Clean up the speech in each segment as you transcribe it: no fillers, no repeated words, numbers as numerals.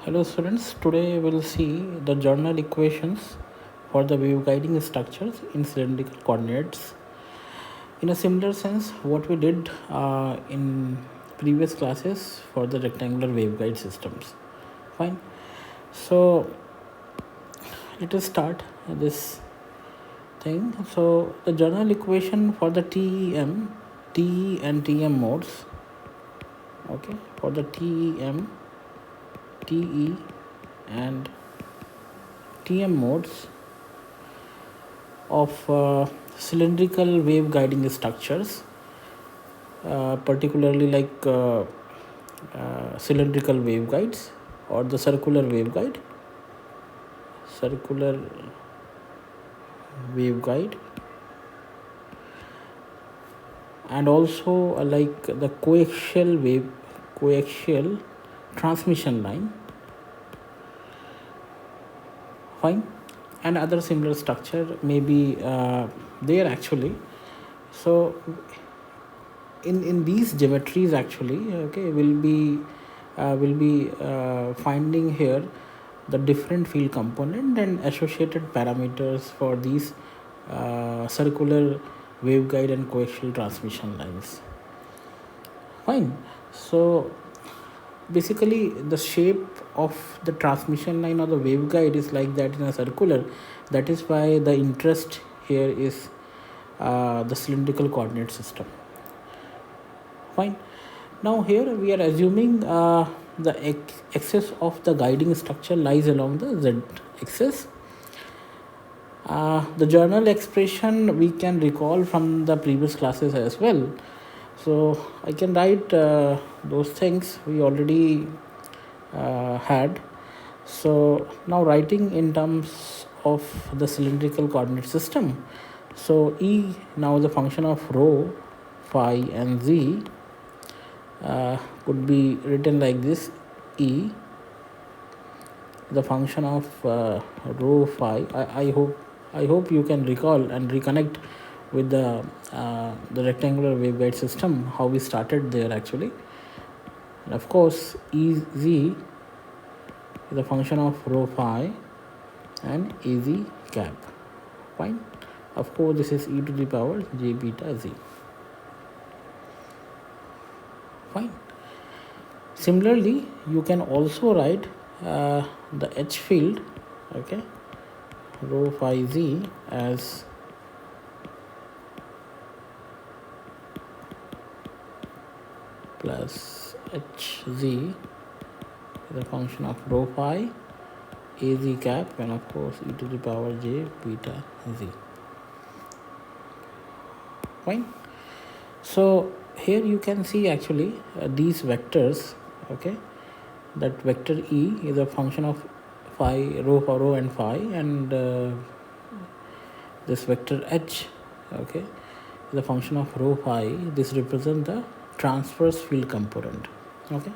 Hello students, today we'll see the journal equations for the wave guiding structures in cylindrical coordinates. In a similar sense, what we did in previous classes for the rectangular waveguide systems. Fine. So let us start this thing. So the journal equation for the TEM, TE and TM modes. Okay, for the TEM, TE and TM modes of cylindrical wave guiding structures, particularly like cylindrical waveguides or the circular waveguide, and also like the coaxial transmission line. Fine. And other similar structure may be there actually. So in these geometries actually, okay, we'll be finding here the different field component and associated parameters for these circular waveguide and coaxial transmission lines. Fine. So basically the shape of the transmission line or the waveguide is like that in a circular. That is why the interest here is the cylindrical coordinate system. Fine. Now here we are assuming the axis of the guiding structure lies along the z axis. The journal expression we can recall from the previous classes as well. So I can write those things we already had. So now writing in terms of the cylindrical coordinate system. So E now the function of rho, phi and z could be written like this. E the function of rho phi. I hope you can recall and reconnect with the rectangular waveguide system, how we started there actually. And of course Ez is the function of rho phi and Az cap. Fine. Of course this is e to the power j beta z. Fine. Similarly, you can also write the H field, okay, rho phi z as plus hz, the function of rho phi, Az cap, and of course e to the power j beta z. Fine. So here you can see actually these vectors, okay, that vector E is a function of phi, rho and phi, and this vector H, okay, is a function of rho phi. This represents the transverse field component. Okay,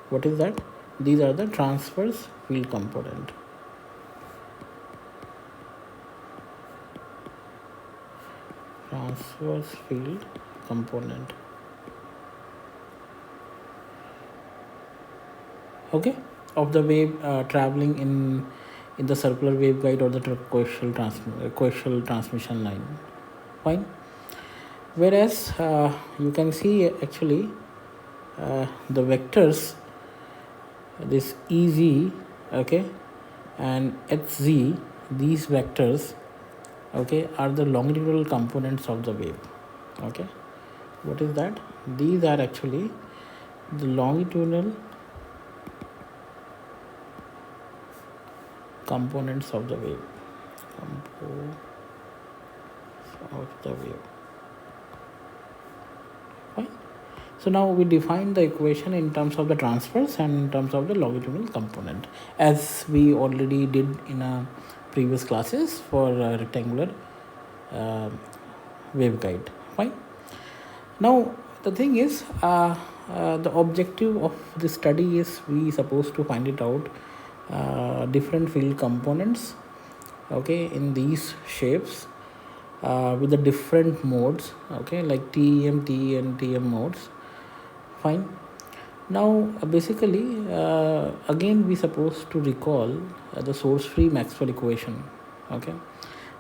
what is that? These are the transverse field component. Transverse field component. Okay, of the wave traveling in the circular waveguide or the coaxial transmission line. Fine. Whereas you can see actually the vectors, this Ez, okay, and Hz, these vectors, okay, are the longitudinal components of the wave. Okay, what is that? These are actually the longitudinal components of the wave. Fine. So now we define the equation in terms of the transverse and in terms of the longitudinal component, as we already did in previous classes for rectangular waveguide. Fine. Now the thing is, the objective of this study is we supposed to find it out different field components, okay, in these shapes with the different modes, okay, like TEM, TE and TM modes. Fine. Now basically again we supposed to recall the source free Maxwell equation. Okay,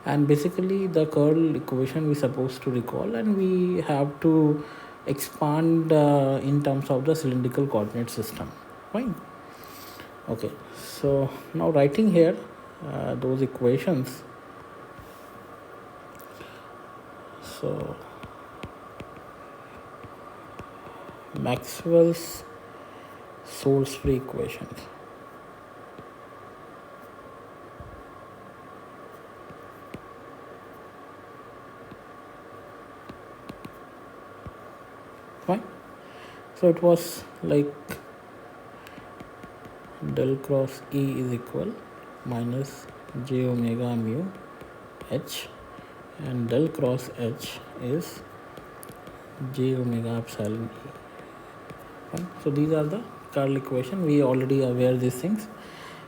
and basically the curl equation we supposed to recall, and we have to expand in terms of the cylindrical coordinate system. Fine. Okay, so now writing here those equations. So Maxwell's source free equations. Fine. So it was like del cross E is equal minus j omega mu h, and del cross h is j omega epsilon E. Fine. So these are the curl equation. We already aware these things,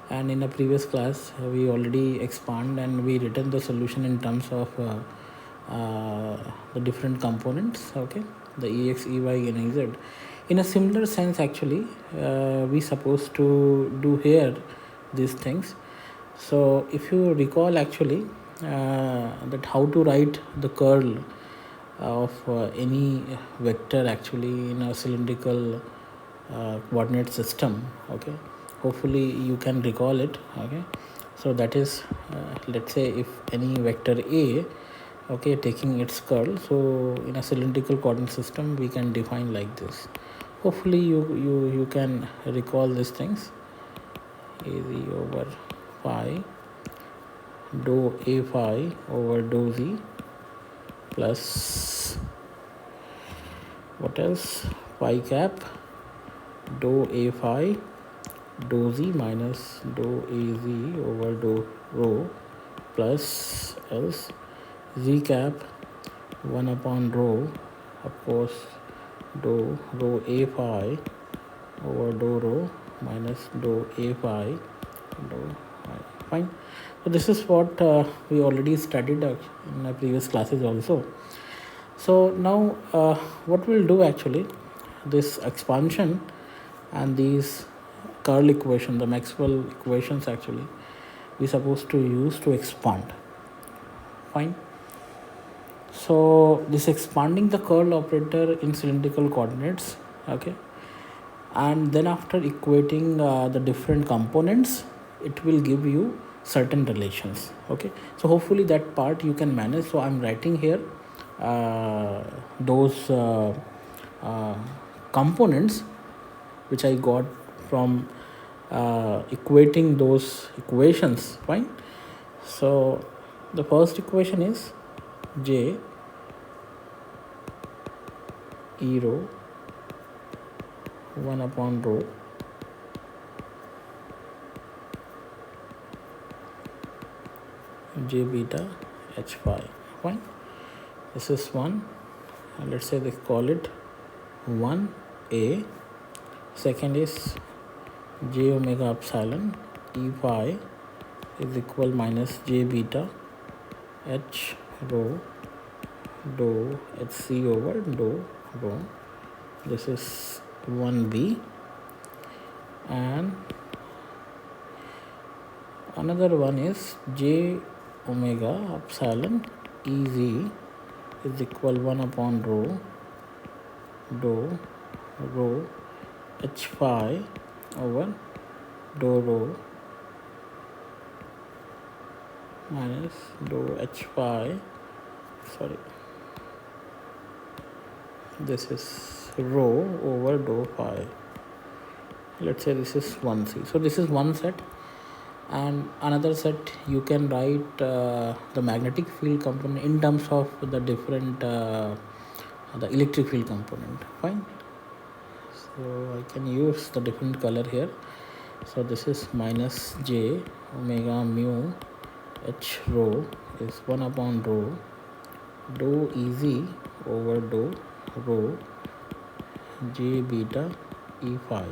and in a previous class we already expand and we written the solution in terms of the different components. Okay, the ex, ey, and ez. In a similar sense, actually, we supposed to do here these things. So if you recall, actually, that how to write the curl of any vector actually in a cylindrical coordinate system. Okay, hopefully you can recall it. Okay, so that is let's say if any vector a, okay, taking its curl, so in a cylindrical coordinate system we can define like this. Hopefully you can recall these things. Az over phi dou a phi over dou z plus what else, phi cap dou a phi dou z minus dou az over dou rho plus else z cap 1 upon rho, of course, dou rho a phi over dou rho minus dou a phi dou phi. Fine. So this is what we already studied in our previous classes also. So now what we'll do actually, this expansion and these curl equation, the Maxwell equations actually, we supposed to use to expand. Fine. So this expanding the curl operator in cylindrical coordinates. Okay, and then after equating the different components, it will give you certain relations. Okay, so hopefully that part you can manage. So I'm writing here those components which I got from equating those equations. Fine. So the first equation is j e rho 1 upon rho j beta h phi. Fine. This is one. Let's say they call it 1a. Second is j omega epsilon e phi is equal minus j beta h rho dou hc over dou rho. This is 1b, and another one is j omega epsilon ez is equal 1 upon rho dou rho h phi over dou rho minus dou h phi, sorry, this is rho over dou phi. Let's say this is 1c. So this is one set, and another set you can write the magnetic field component in terms of the different the electric field component. Fine. So I can use the different color here. So this is minus j omega mu h rho is 1 upon rho dou ez over dou rho j beta e phi,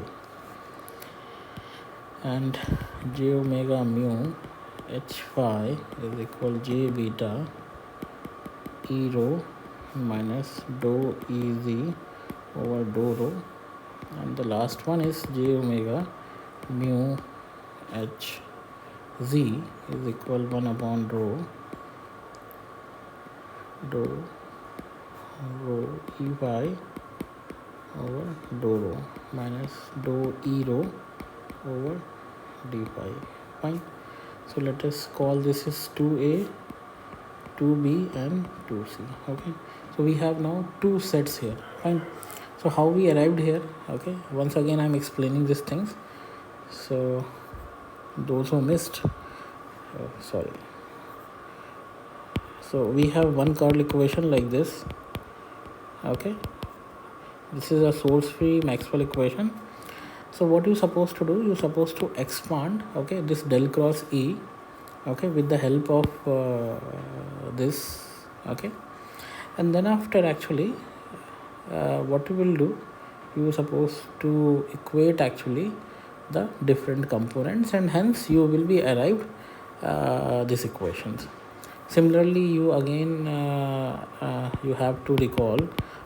and j omega mu h phi is equal j beta e rho minus dou ez over dou rho and the last one is j omega mu h z is equal 1 upon rho dou rho e phi over dou rho minus dou e rho over d phi. Fine. So let us call this is 2a, 2b and 2c. Okay, so we have now two sets here. Fine. So how we arrived here? Okay, once again I'm explaining these things, so those who missed, sorry. So we have one curl equation like this. Okay, this is a source free Maxwell equation. So what you're supposed to do, you're supposed to expand, okay, this del cross E, okay, with the help of this, okay, and then after actually what you will do, you are supposed to equate actually the different components, and hence you will be arrived these equations. Similarly, you again you have to recall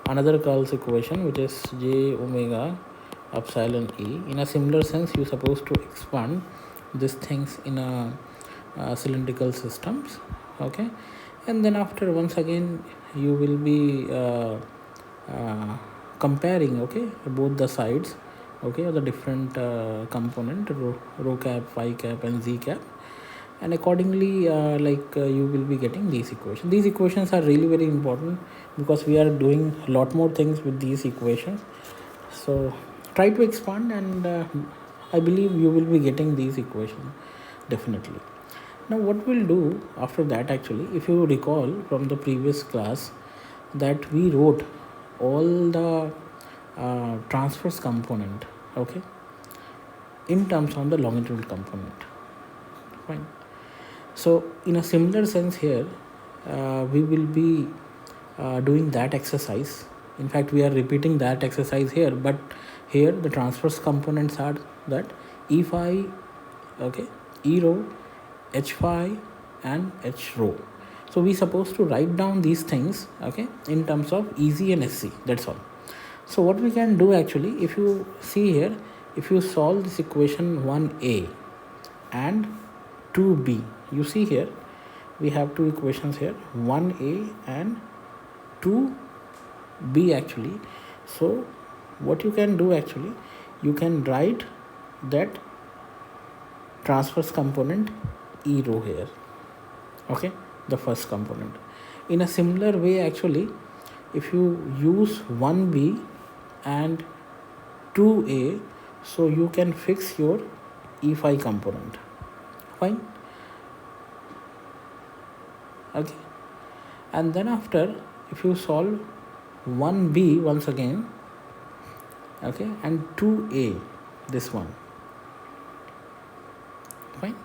another Curl's equation, which is j omega epsilon e. In a similar sense, you are supposed to expand these things in a cylindrical systems. Okay, and then after once again you will be comparing, okay, both the sides, okay, of the different component rho cap, phi cap and z cap, and accordingly you will be getting these equations. These equations are really very important because we are doing a lot more things with these equations. So try to expand, and I believe you will be getting these equations definitely. Now what we'll do after that, actually, if you recall from the previous class, that we wrote all the transverse component, okay, in terms of the longitudinal component. Fine. So in a similar sense here, we will be doing that exercise. In fact, we are repeating that exercise here, but here the transverse components are that E phi, okay, E rho, H phi and H rho. So we supposed to write down these things, okay, in terms of EZ and SC. That's all. So what we can do actually, if you see here, if you solve this equation 1a and 2b, you see here we have two equations here, 1a and 2b actually. So what you can do actually, you can write that transverse component E rho here, okay, the first component. In a similar way actually, if you use 1b and 2a, so you can fix your E phi component. Fine. Okay, and then after, if you solve 1b once again, okay, and 2a, this one, fine,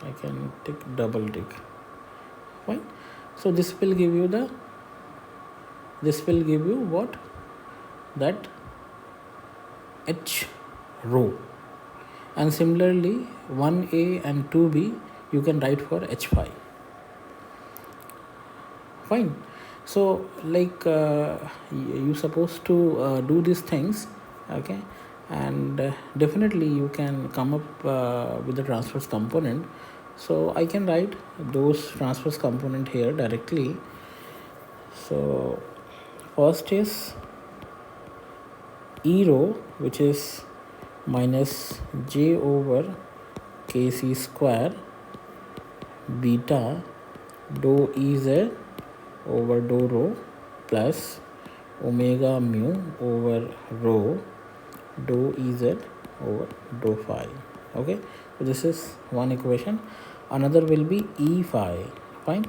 I can take double tick. Fine. So this will give you what, that H rho, and similarly 1a and 2b you can write for H phi. Fine. So you supposed to do these things, okay, and definitely you can come up with the transverse component. So I can write those transverse component here directly. So first is E rho, which is minus j over kc square beta dou Ez over dou rho plus omega mu over rho dou Ez over dou phi. Okay, so this is one equation. Another will be E phi. Fine.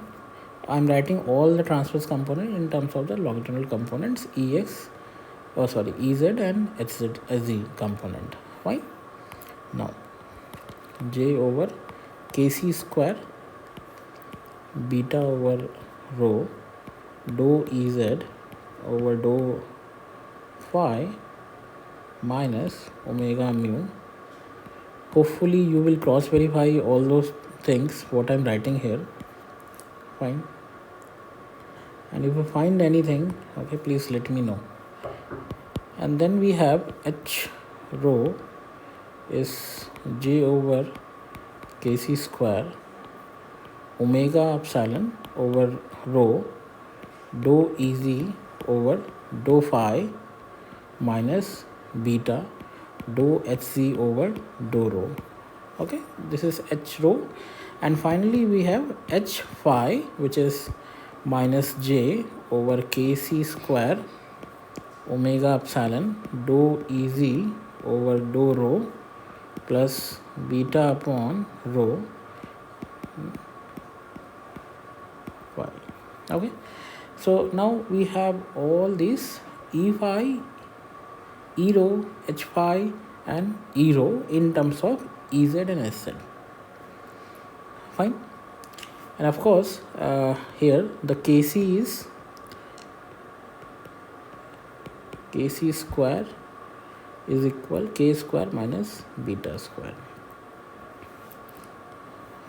I'm writing all the transverse component in terms of the longitudinal components, Ez and HZ component. Fine. Now j over kc square beta over rho dou Ez over dou phi minus omega mu. Hopefully you will cross verify all those things what I'm writing here. Fine. And if you find anything, okay, please let me know. and then we have h rho is j over kc square omega epsilon over rho dou Ez over dou phi minus beta dou hc over dou rho. Okay, this is h rho, and finally we have h phi, which is minus j over kc square omega epsilon dou Ez over dou rho plus beta upon rho phi. Okay, so now we have all these E phi, E rho, H phi and E rho in terms of Ez and Sz. Fine. And of course here the Kc is Kc square is equal K square minus beta square.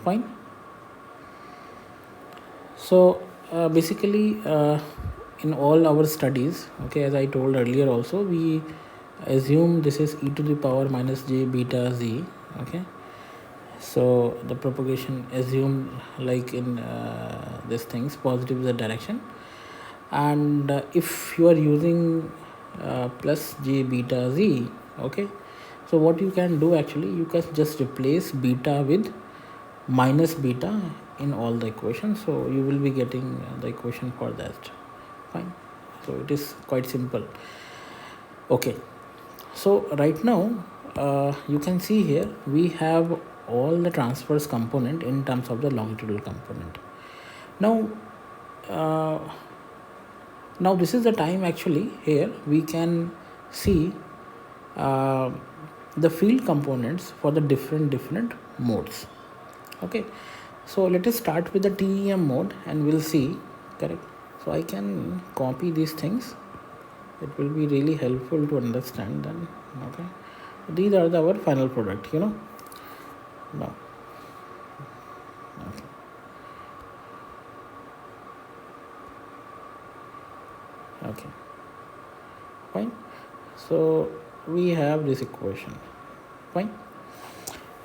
Fine. So basically in all our studies, okay, as I told earlier also, we assume this is e to the power minus j beta z. Okay, so the propagation assumed like in this things positive is the direction, and if you are using plus j beta z, okay, so what you can do actually, you can just replace beta with minus beta in all the equations, so you will be getting the equation for that. Fine, so it is quite simple. Okay, so right now you can see here we have all the transverse component in terms of the longitudinal component. Now this is the time actually here we can see the field components for the different modes. Okay, so let us start with the TEM mode and we'll see. Correct, so I can copy these things, it will be really helpful to understand them. Okay, these are our final product, now. Okay. Okay, fine, so we have this equation. Fine,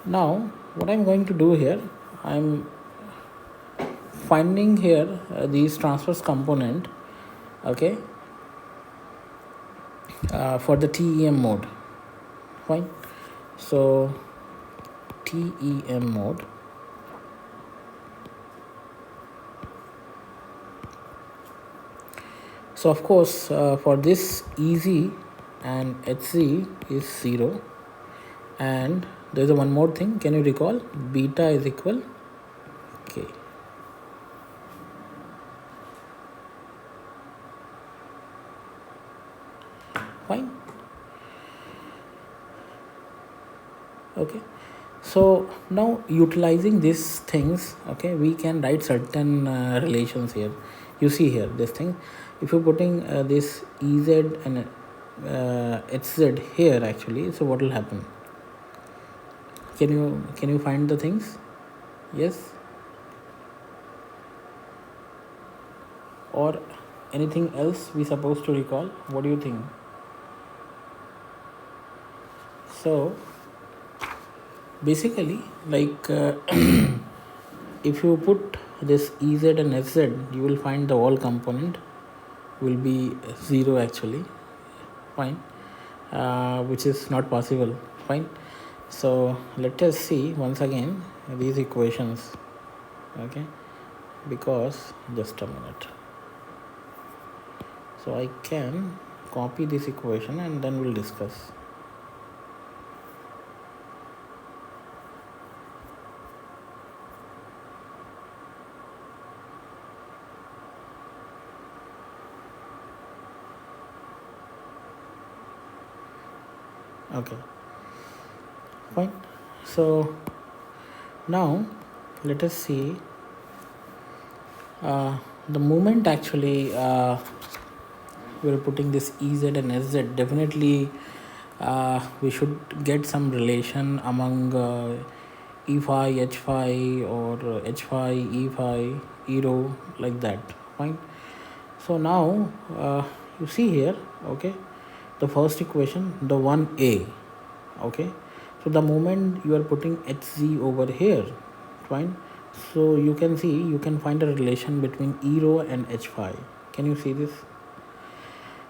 now what I'm going to do here, I'm finding here these transverse component, okay, for the TEM mode. Fine, so TEM mode, so of course for this Ez and Hc is 0, and there's a one more thing, can you recall, beta is equal k. Fine, okay, so now utilizing these things, okay, we can write certain relations here. You see here this thing, if you're putting this Ez and Hz here actually, so what will happen, can you find the things? Yes, or anything else we supposed to recall, what do you think? So basically like if you put this Ez and Hz, you will find the all component will be 0 actually. Fine, which is not possible. Fine, so let us see once again these equations. Okay, because just a minute, so I can copy this equation and then we'll discuss. Okay, fine, so now let us see the moment actually we're putting this Ez and Sz, definitely we should get some relation among E phi, H phi, or H phi, E phi, E rho, like that. Fine, so now you see here, okay, the first equation, the 1a. Okay, so the moment you are putting hz over here, fine, so you can see, you can find a relation between e rho and h phi. Can you see this?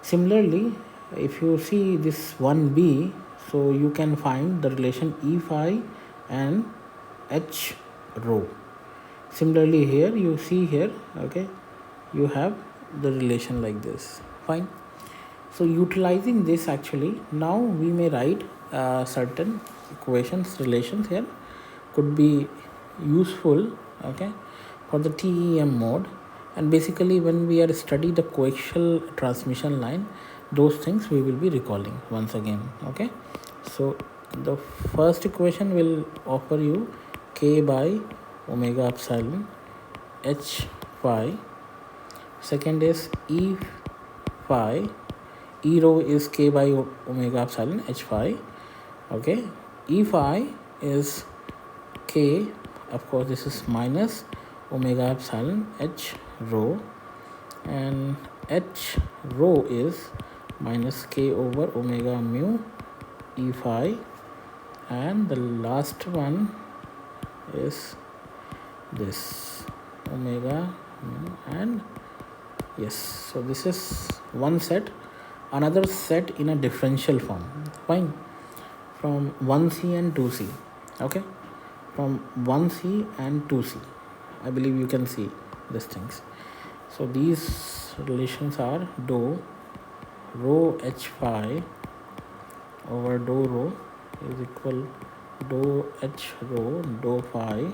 Similarly, if you see this 1b, so you can find the relation e phi and h rho. Similarly here, you see here, okay, you have the relation like this, fine. So utilizing this, actually now we may write certain equations, relations here could be useful, okay, for the TEM mode. And basically when we are study the coaxial transmission line, those things we will be recalling once again. Okay, so the first equation will offer you k by omega epsilon h phi. Second is e phi, e rho is k by omega epsilon h phi. Okay, e phi is k, of course this is minus omega epsilon h rho, and h rho is minus k over omega mu e phi, and the last one is this omega mu, and yes, so this is one set. Another set in a differential form, fine, from 1c and 2c. Okay, from 1c and 2c, I believe you can see these things. So these relations are dou rho h phi over dou rho is equal dou h rho dou phi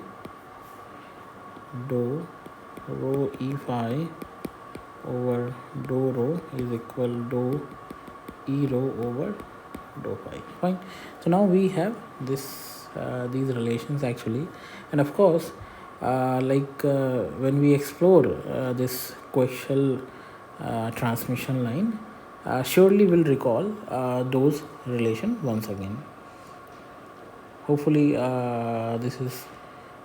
dou rho e phi over dou rho is equal dou e rho over dou phi. Fine. So now we have this these relations actually, and of course when we explore this coaxial transmission line, surely we'll recall those relations once again. Hopefully this is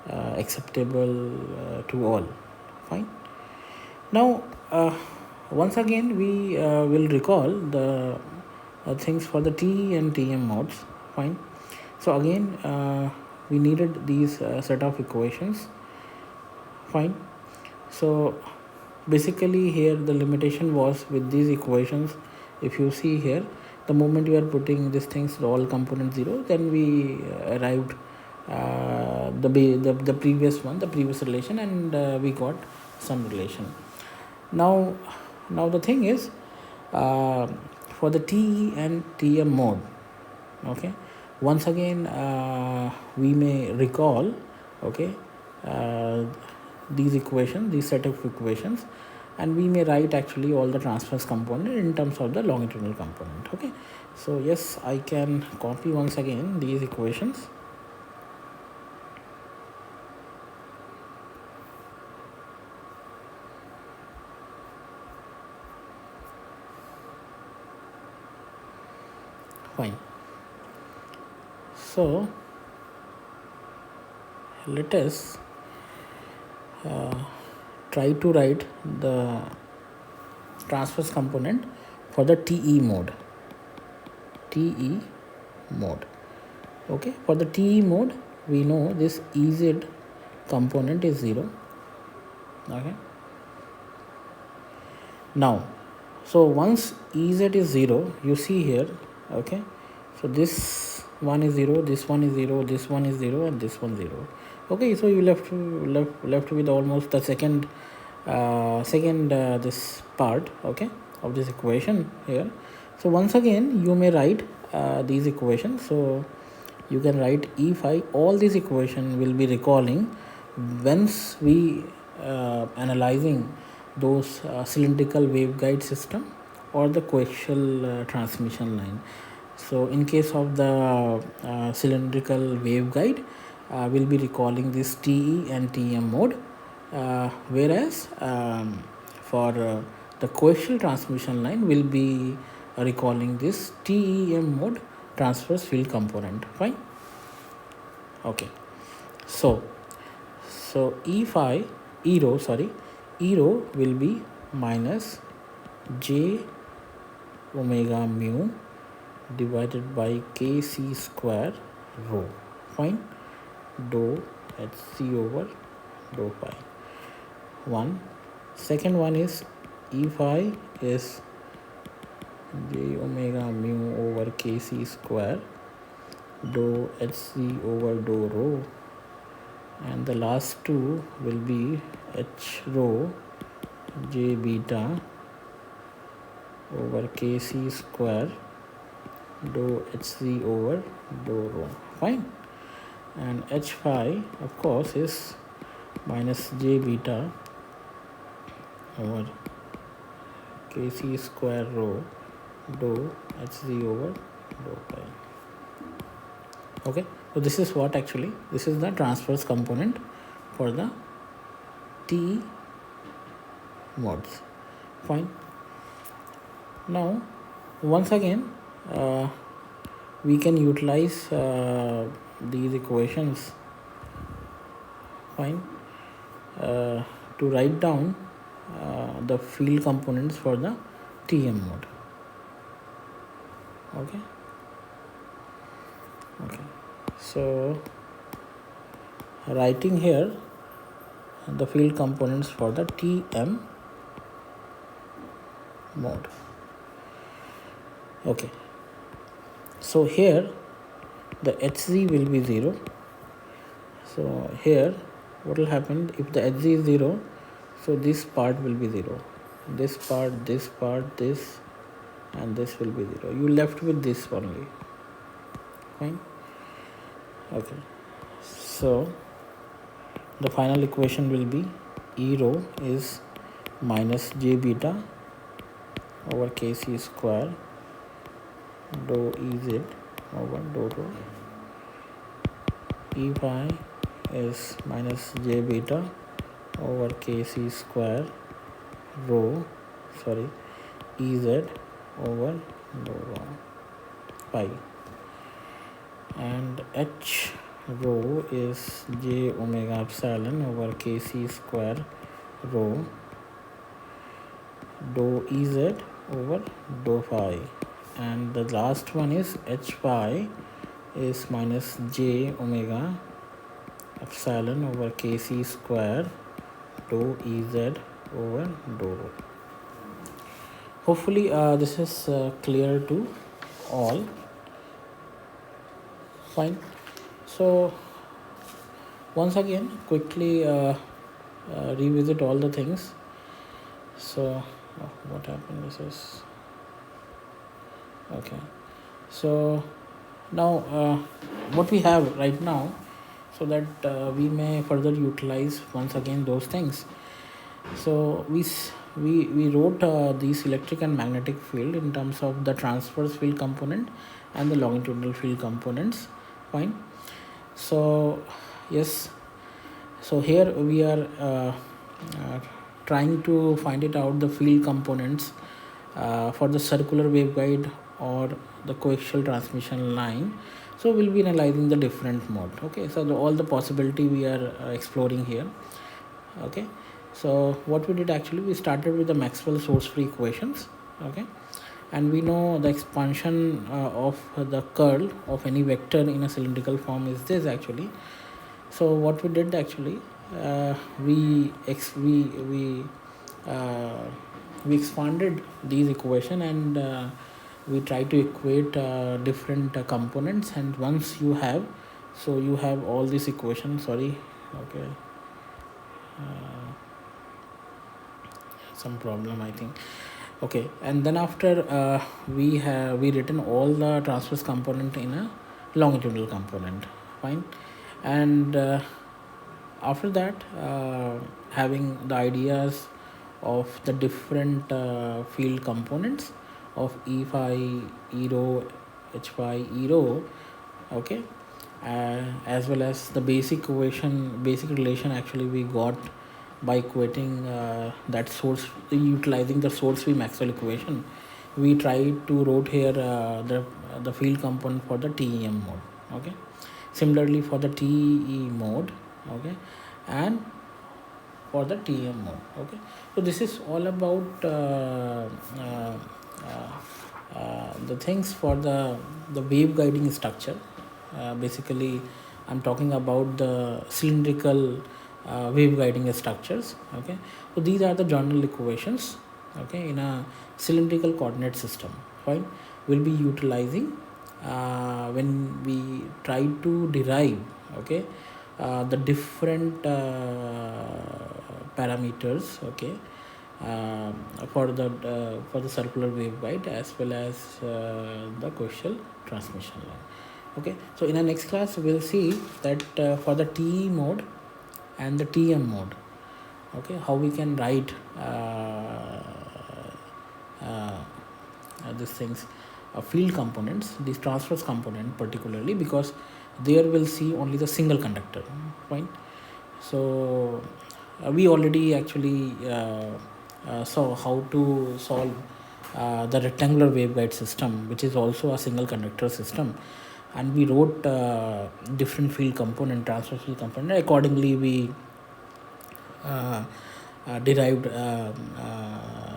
acceptable to all. Fine. Now once again we will recall the things for the TE and TM modes. Fine. So again we needed these set of equations. Fine. So basically here the limitation was with these equations. If you see here, the moment you are putting these things all component 0, then we arrived the previous one, the previous relation, and we got some relation. Now the thing is for the TE and TM mode, okay, once again we may recall, okay, these equations, these set of equations, and we may write actually all the transverse component in terms of the longitudinal component. Okay, so yes, I can copy once again these equations. Fine. So let us try to write the transverse component for the TE mode. TE mode. Okay, for the TE mode, we know this EZ component is 0. Okay. Now, so once EZ is 0, you see here, okay, so this one is 0, this one is 0, this one is 0, and this one 0. Okay, so you left with almost the second this part, okay, of this equation here. So once again you may write these equations. So you can write E phi. All these equations will be recalling once we analyzing those cylindrical waveguide system or the coaxial transmission line. So in case of the cylindrical waveguide, we'll be recalling this TE and TM mode, whereas for the coaxial transmission line, we'll be recalling this TEM mode, transverse field component. Fine. Okay. So E rho will be minus J omega mu divided by kc square rho. Fine. Dou hc over dou phi. One. Second one is E phi is j omega mu over kc square dou hc over dou rho, and the last two will be h rho j beta over kc square dou hc over dou rho. Fine. And h phi of course is minus j beta over kc square rho dou hc over dou phi. Okay, so this is what actually, this is the transverse component for the T modes. Fine. Now once again we can utilize these equations, fine, to write down the field components for the TM mode. Okay, so writing here the field components for the TM mode. Okay, so here the Hz will be 0. So here what will happen if the Hz is 0? So this part will be 0. This part, this and this will be 0. You left with this only. Fine. Okay. So the final equation will be E rho is minus j beta over kc square dou Ez over dou rho. E phi is minus j beta over kc square rho, Ez over dou rho pi. And h rho is j omega epsilon over kc square rho dou Ez over dou phi. And the last one is h phi is minus j omega epsilon over kc square dou Ez over dou rho. Hopefully this is clear to all. Fine. So once again quickly revisit all the things. So what happened, this is okay. So now what we have right now, so that we may further utilize once again those things. So we wrote these electric and magnetic field in terms of the transverse field component and the longitudinal field components. Fine. So yes, so here we are trying to find it out the field components for the circular waveguide or the coaxial transmission line. So we'll be analyzing the different mode. Okay, so all the possibility we are exploring here. Okay, so what we did actually, we started with the Maxwell source free equations. Okay, and we know the expansion of the curl of any vector in a cylindrical form is this actually. So what we did actually, we expanded these equation and we try to equate different components, and once you have, so you have all these equations, okay, some problem I think. Okay, and then after we written all the transverse component in a longitudinal component. Fine. And after that having the ideas of the different field components of E phi, E rho, H phi, E rho, okay, as well as the basic relation actually we got by equating that source, utilizing the source free Maxwell equation. We tried to wrote here the field component for the TEM mode. Okay, similarly for the TE mode, okay, and for the TM mode. Okay, so this is all about the things for the wave guiding structure. Basically, I'm talking about the cylindrical wave guiding structures. Okay, so these are the journal equations. Okay, in a cylindrical coordinate system, fine, we'll be utilizing when we try to derive, okay, the different parameters, okay, uh, for the circular waveguide as well as the coaxial transmission line. Okay, so in our next class we'll see that for the TE mode and the TM mode, okay, how we can write these things, field components, these transverse component particularly, because there we'll see only the single conductor, fine. So we already actually saw how to solve the rectangular waveguide system, which is also a single conductor system, and we wrote different field component, transfer field component. Accordingly, we derived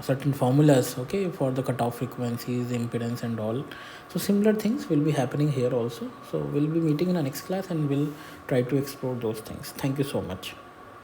certain formulas, okay, for the cutoff frequencies, impedance, and all. So similar things will be happening here also. So we'll be meeting in the next class, and we'll try to explore those things. Thank you so much.